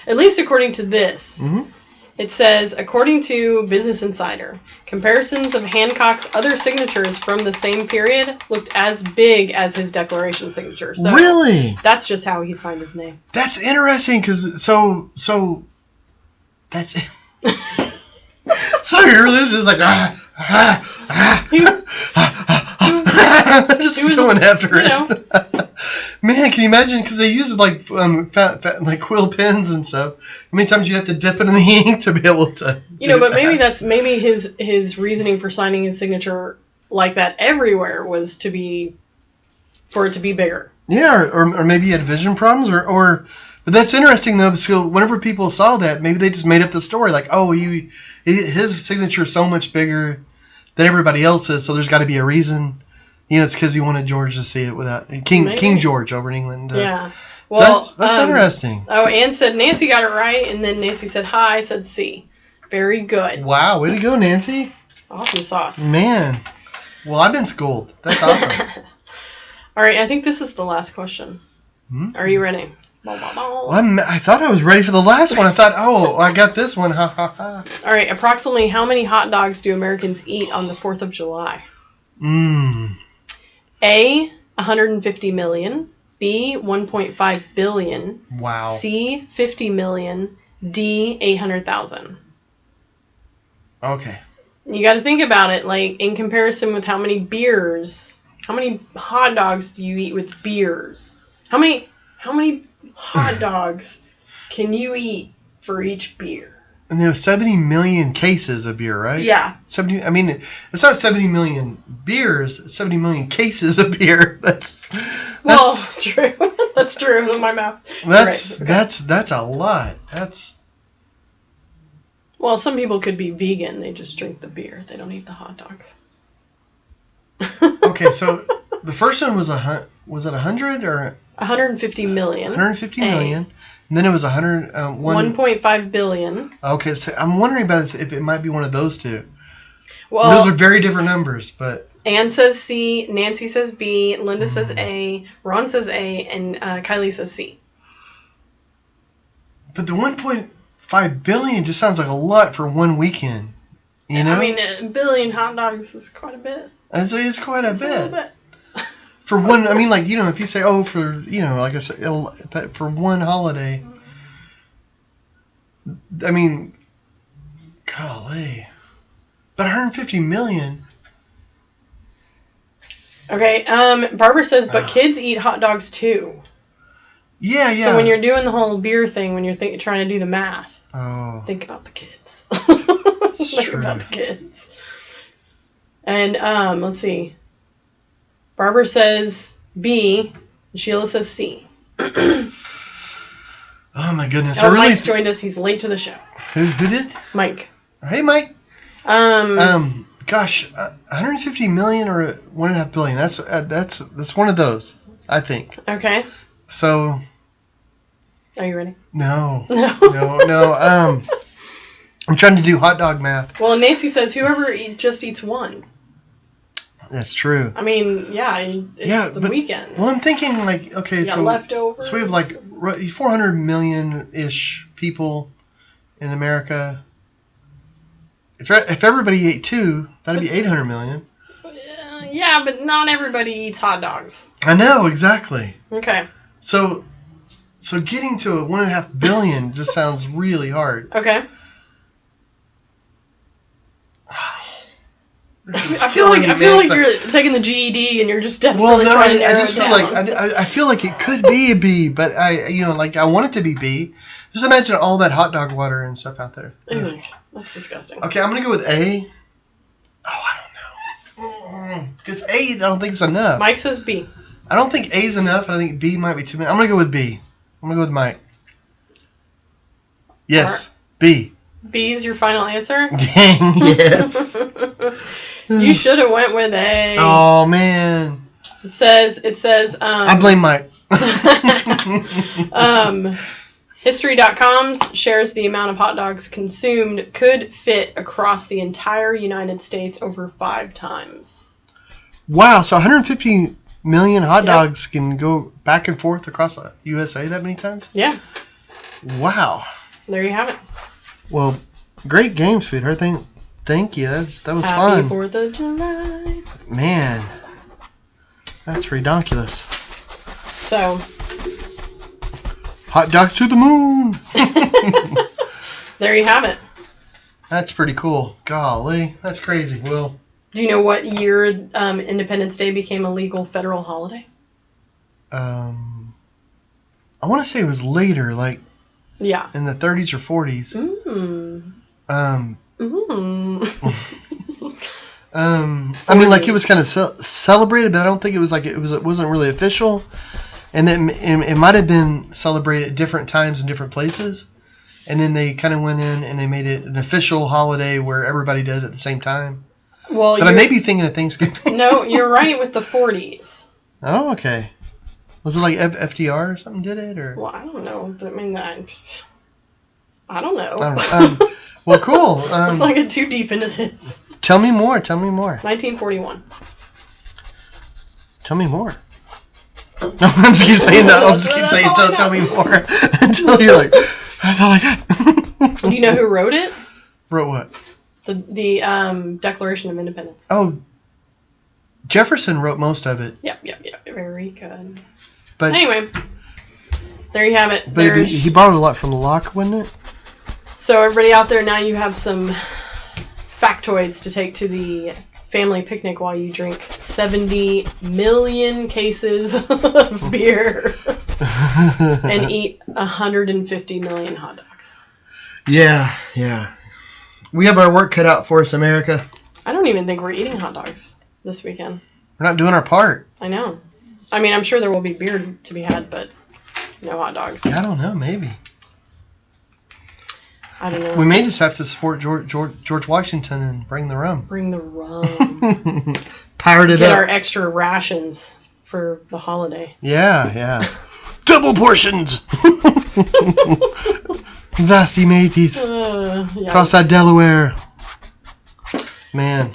At least according to this. Mm-hmm. It says, according to Business Insider, comparisons of Hancock's other signatures from the same period looked as big as his Declaration signature. So really? That's just how he signed his name. That's interesting because so that's it. So your religion is like just going after it. Man, can you imagine? Because they use like like quill pens and stuff. How many times you have to dip it in the ink to be able to? But maybe his reasoning for signing his signature like that everywhere was for it to be bigger. Yeah, or maybe he had vision problems, or. But that's interesting though. So whenever people saw that, maybe they just made up the story like, his signature is so much bigger than everybody else's, so there's got to be a reason. It's because he wanted George to see it without King George over in England. Yeah. Well, that's interesting. Oh, Ann said Nancy got it right, and then Nancy said hi. I said C. Very good. Wow, way to go, Nancy. Awesome sauce. Man. Well, I've been schooled. That's awesome. All right, I think this is the last question. Are you ready? Well, I thought I was ready for the last one. I thought, I got this one. Ha ha ha. All right, approximately how many hot dogs do Americans eat on the 4th of July? A, 150 million. B, 1.5 billion. Wow. C, 50 million. D, 800,000. Okay. You got to think about it, like in comparison with how many hot dogs do you eat with beers? How many hot dogs can you eat for each beer? And there were 70 million cases of beer, right? Yeah. 70. I mean, it's not 70 million beers. It's 70 million cases of beer. That's true. That's true in my mouth. That's a lot. Well, some people could be vegan. They just drink the beer. They don't eat the hot dogs. Okay, so the first one was it 100 or 150 million. 150 million. And then it was 1.5 billion. Okay, so I'm wondering about if it might be one of those two. Well, those are very different numbers, but Ann says C, Nancy says B, Linda says A, Ron says A, and Kylie says C. But the 1.5 billion just sounds like a lot for one weekend. You know? I mean, a billion hot dogs is quite a bit. It's quite a bit. For one, I mean, like, you know, if you say, oh, for, you know, like I said, for one holiday, I mean, golly. But 150 million. Okay, Barbara says, but kids eat hot dogs too. Yeah. So when you're doing the whole beer thing, when you're trying to do the math, think about the kids. Think about the kids. And let's see. Barbara says B. Sheila says C. Oh my goodness! Mike's joined us. He's late to the show. Who did? Mike. Hey, Mike. Gosh, 150 million or 1.5 billion. That's one of those, I think. Okay. So. Are you ready? No. No. I'm trying to do hot dog math. Well, Nancy says whoever just eats one. That's true. I mean, it's the weekend. Well, I'm thinking like, okay, so leftovers. So we have like 400 million-ish people in America. If everybody ate two, that'd be 800 million. Yeah, but not everybody eats hot dogs. I know, exactly. Okay. So getting to a 1.5 billion just sounds really hard. Okay. I feel like you're taking the GED and you're just desperately trying to narrow it down. I feel like it could be a B, but I want it to be B. Just imagine all that hot dog water and stuff out there. Ew, that's disgusting. Okay, I'm gonna go with A. Oh, I don't know. Because A, I don't think it's enough. Mike says B. I don't think A's enough. I think B might be too many. I'm gonna go with B. I'm gonna go with Mike. Yes, B. B's your final answer? Dang, yes. You should have went with A. Oh man. It says. I blame Mike. History.com shares the amount of hot dogs consumed could fit across the entire United States over 5 times. Wow, so 150 million hot dogs can go back and forth across the USA that many times? Yeah. Wow. There you have it. Well, great game, sweetheart. Thank you. That was fun. Happy 4th of July. Man, that's ridiculous. So. Hot dogs to the moon. There you have it. That's pretty cool. Golly, that's crazy. Well. Do you know what year Independence Day became a legal federal holiday? I want to say it was later, like. Yeah. In the 30s or 40s. I mean, like it was kind of celebrated, but I don't think it was like it wasn't really official, and then it might have been celebrated at different times in different places, and then they kind of went in and they made it an official holiday where everybody did it at the same time. Well, but I may be thinking of Thanksgiving. No, you're right with the 40s. Oh, okay. Was it like FDR or something did it, or? Well, I don't know. I mean, I don't know. Well, cool. Let's not get too deep into this. Tell me more. 1941. Tell me more. No, I'm just keep saying that. I'm just keep saying tell me more until you're like, that's all I got. Do you know who wrote it? Wrote what? The Declaration of Independence. Oh, Jefferson wrote most of it. Yep. Very good. But anyway, there you have it. But he borrowed a lot from Locke, wasn't it? So everybody out there, now you have some factoids to take to the family picnic while you drink 70 million cases of beer and eat 150 million hot dogs. Yeah. We have our work cut out for us, America. I don't even think we're eating hot dogs this weekend. We're not doing our part. I know. I mean, I'm sure there will be beer to be had, but no hot dogs. I don't know. Maybe. I don't know. We may just have to support George Washington and bring the rum. Bring the rum. Pirate it up. Get our extra rations for the holiday. Yeah. Double portions. Vasty mateys. Cross that Delaware. Man.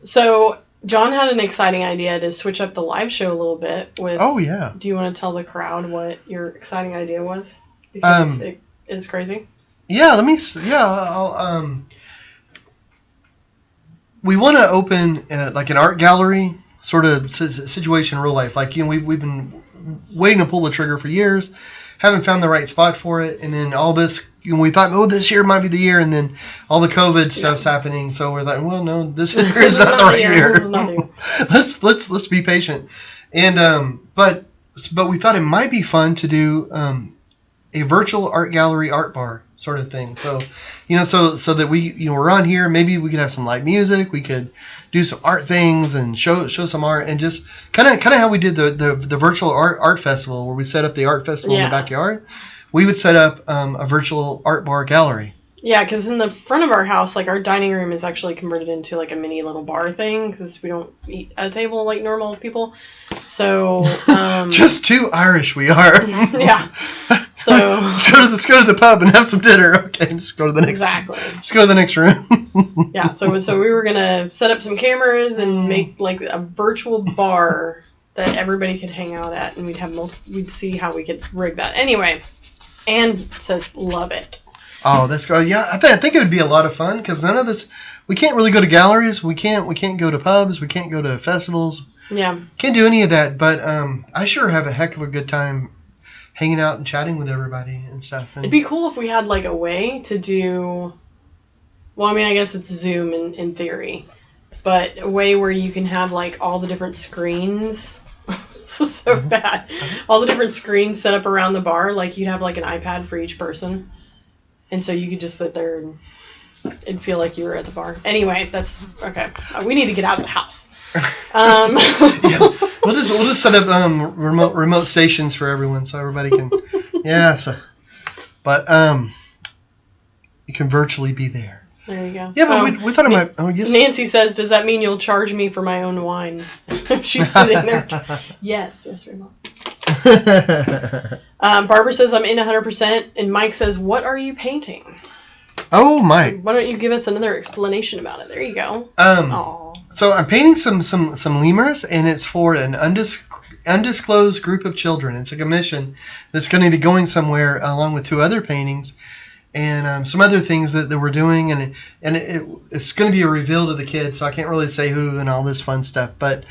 So John had an exciting idea to switch up the live show a little bit with. Oh yeah. Do you want to tell the crowd what your exciting idea was? Because it is crazy. Yeah. I'll. We want to open like an art gallery sort of situation in real life. Like, we've been waiting to pull the trigger for years, haven't found the right spot for it, and then all this, we thought, this year might be the year, and then all the COVID stuff's happening, so we're like, well, no, this year is not the right year. Let's be patient. And but we thought it might be fun to do a virtual art gallery, art bar sort of thing. So, so that we, we're on here, maybe we could have some live music, we could do some art things and show some art, and just kind of how we did the virtual art festival, where we set up the art festival in the backyard. We would set up a virtual art bar gallery. Yeah, because in the front of our house, like, our dining room is actually converted into like a mini little bar thing, because we don't eat at a table like normal people. So just too Irish we are. Yeah. So let's go to the pub and have some dinner. Okay, just go to the next. Exactly. Just go to the next room. Yeah. So we were gonna set up some cameras and make like a virtual bar that everybody could hang out at, and we'd see how we could rig that. Anyway, Anne says love it. Oh, that's good. Yeah, I think it would be a lot of fun, because none of us, we can't really go to galleries, we can't go to pubs, we can't go to festivals. Yeah. Can't do any of that, but I sure have a heck of a good time hanging out and chatting with everybody and stuff. And it'd be cool if we had like a way to do, well, I mean, I guess it's Zoom in theory, but a way where you can have like all the different screens. This is so bad. All the different screens set up around the bar, like you'd have like an iPad for each person. And so you could just sit there and feel like you were at the bar. Anyway, that's okay. We need to get out of the house. Yeah, we'll just set up remote stations for everyone, so everybody can. Yeah. So, but you can virtually be there. There you go. Yeah, but we thought it might. Oh, yes. Nancy says, "Does that mean you'll charge me for my own wine?" She's sitting there. Yes, we will. Barbara says, I'm in 100%, and Mike says, what are you painting? Oh, Mike. Why don't you give us another explanation about it? There you go. So I'm painting some lemurs, and it's for an undisclosed group of children. It's a commission that's going to be going somewhere along with 2 other paintings and some other things that we're doing, and it's going to be a reveal to the kids, so I can't really say who and all this fun stuff. But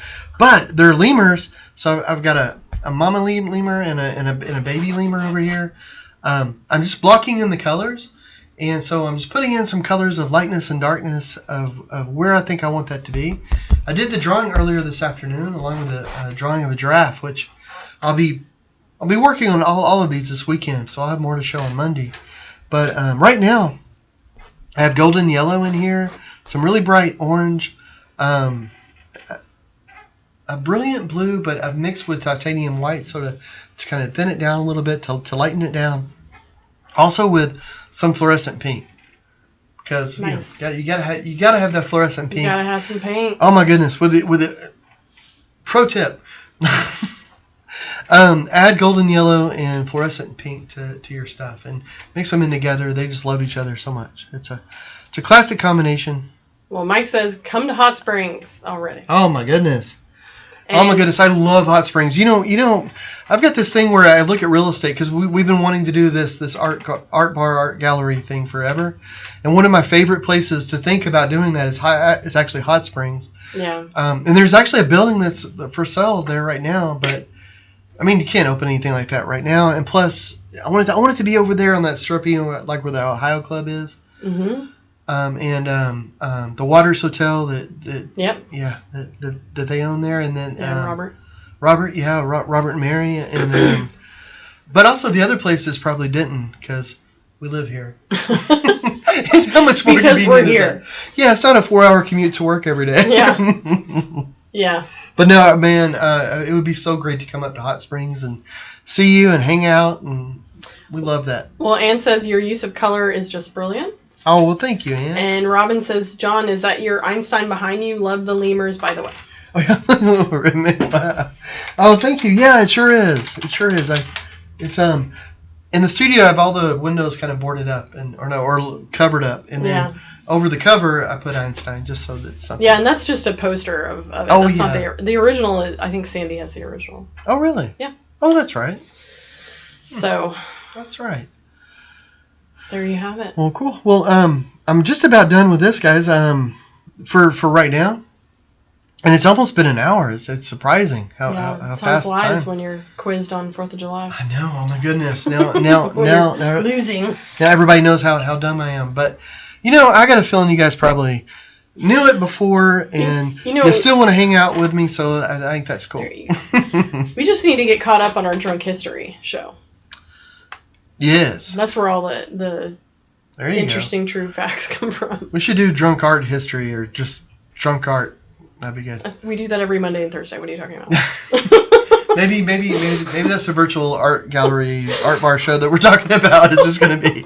they're lemurs, so I've got a mama lemur and a baby lemur over here. I'm just blocking in the colors, and so I'm just putting in some colors of lightness and darkness of where I think I want that to be. I did the drawing earlier this afternoon, along with a drawing of a giraffe, which I'll be working on all of these this weekend, so I'll have more to show on Monday. But right now, I have golden yellow in here, some really bright orange, a brilliant blue, but I've mixed with titanium white to kind of thin it down a little bit, to lighten it down. Also with some fluorescent pink, because nice. You gotta have that fluorescent pink. You gotta have some paint. Oh my goodness! With it. Pro tip. Add golden yellow and fluorescent pink to your stuff and mix them in together. They just love each other so much. It's a classic combination. Well, Mike says, come to Hot Springs already. Oh my goodness. Oh my goodness, I love Hot Springs. You know, I've got this thing where I look at real estate, because we've been wanting to do this art bar, art gallery thing forever. And one of my favorite places to think about doing that is actually Hot Springs. Yeah. And there's actually a building that's for sale there right now, but I mean, you can't open anything like that right now. And plus, I want it to be over there on that strip, like where the Ohio Club is. Mm-hmm. The Waters Hotel that they own there, and then Robert and Mary, and but also the other place is probably Denton, because we live here. And how much more convenient is that? Yeah, it's not a 4-hour commute to work every day. Yeah. Yeah. But no, man, it would be so great to come up to Hot Springs and see you and hang out, and we love that. Well, Ann says your use of color is just brilliant. Oh, well, thank you, Ann. And Robin says, John, is that your Einstein behind you? Love the lemurs, by the way. Oh, yeah. Oh, thank you. Yeah, it sure is. It sure is. It's in the studio, I have all the windows kind of boarded up or covered up, and then over the cover I put Einstein, just so that something. Yeah, and that's just a poster of it. Oh, that's not the original. I think Sandy has the original. Oh, really? Yeah. Oh, that's right. So. That's right. There you have it. Well, cool. Well, I'm just about done with this, guys. For right now, And it's almost been an hour. It's surprising how Time fast flies time. when you're quizzed on 4th of July. I know. Oh my goodness. Now Losing. Now everybody knows how dumb I am. But I got a feeling you guys probably knew it before, and you still want to hang out with me. So I think that's cool. There you go. We just need to get caught up on our drunk history show. Yes. That's where all the there you interesting true facts come from. We should do drunk art history or just drunk art. That'd be good. We do that every Monday and Thursday. What are you talking about? maybe that's a virtual art gallery, art bar show that we're talking about. It's just going to be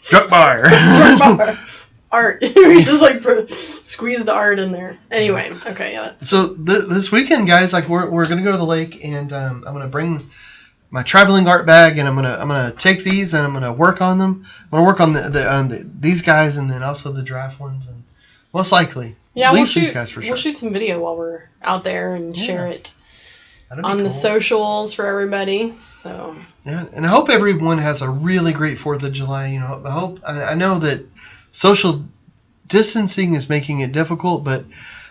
drunk bar. Drunk bar. Art. We just squeeze the art in there. Anyway, okay, yeah. So this weekend, guys, we're going to go to the lake, and I'm going to bring my traveling art bag, and I'm gonna take these and I'm gonna work on them. I'm gonna work on these guys, and then also the giraffe ones, and most likely these guys for sure. We'll shoot some video while we're out there and share it on cool. the socials for everybody. So yeah, and I hope everyone has a really great 4th of July. I know that social distancing is making it difficult, but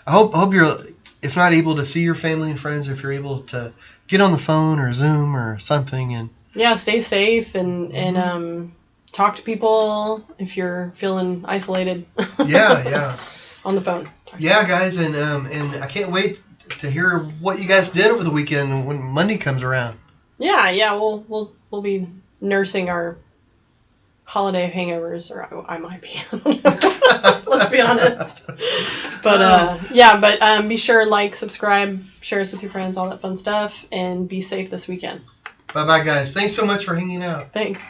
I hope you're, if not able to see your family and friends, if you're able to get on the phone or Zoom or something, and stay safe and talk to people if you're feeling isolated. Yeah. On the phone. Yeah, guys, and I can't wait to hear what you guys did over the weekend when Monday comes around. Yeah, we'll be nursing our holiday hangovers, or I might be. Let's be honest. But be sure, subscribe, share us with your friends, all that fun stuff, and be safe this weekend. Bye-bye, guys. Thanks so much for hanging out. Thanks.